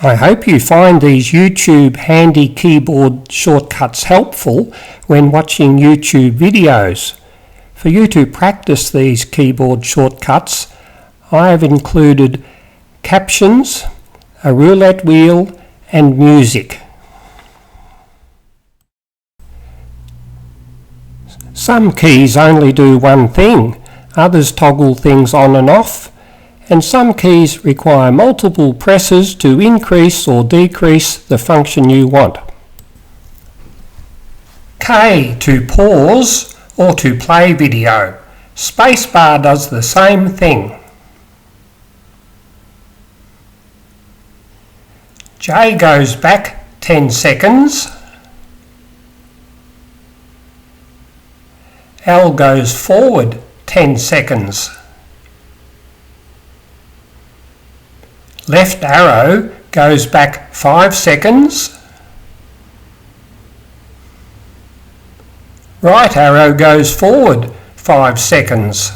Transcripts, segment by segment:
I hope you find these YouTube handy keyboard shortcuts helpful when watching YouTube videos. For you to practice these keyboard shortcuts, I have included Captions, a roulette wheel and music. Some keys only do one thing, others toggle things on and off, and some keys require multiple presses to increase or decrease the function you want. K to pause or to play video. Spacebar does the same thing. J goes back 10 seconds. L goes forward 10 seconds. Left arrow goes back 5 seconds. Right arrow goes forward 5 seconds.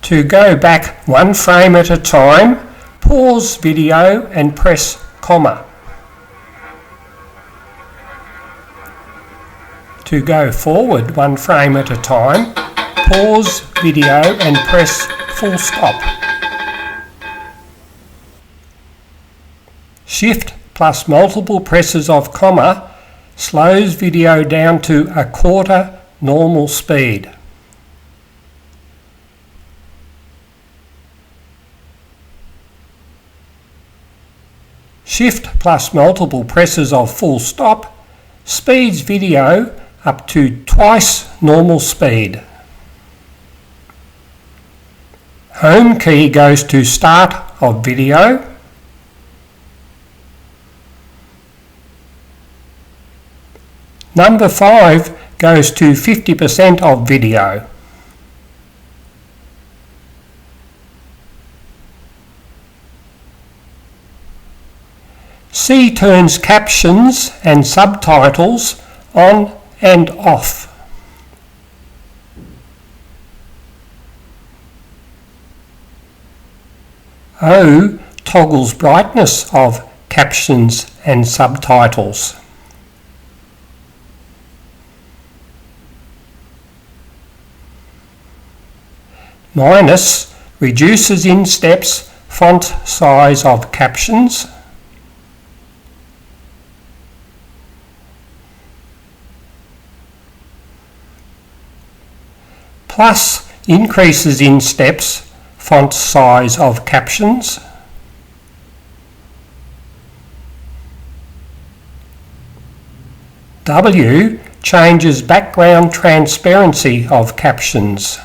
To go back 1 frame at a time, pause video and press comma. To go forward 1 frame at a time, pause video and press full stop. Shift plus multiple presses of comma slows video down to 1/4 normal speed. Shift plus multiple presses of full stop speeds video up to twice normal speed. Home key goes to start of video. Number 5 goes to 50% of video. C turns captions and subtitles on and off. O toggles brightness of captions and subtitles. Minus reduces in steps font size of captions. Plus increases in steps font size of captions. W changes background transparency of captions.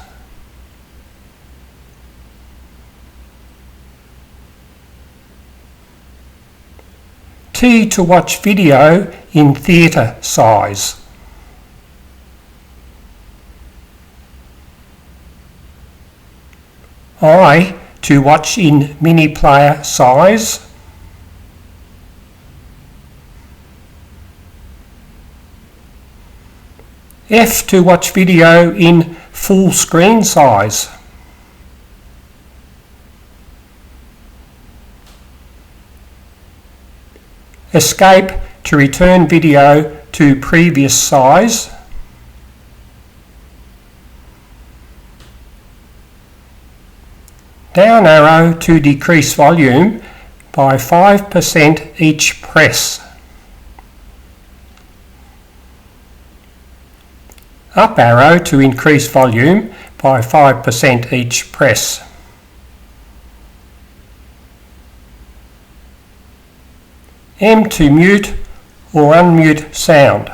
T to watch video in theatre size. I to watch in mini player size. F to watch video in full screen size. Escape to return video to previous size. Down arrow to decrease volume by 5% each press. Up arrow to increase volume by 5% each press. M to mute or unmute sound.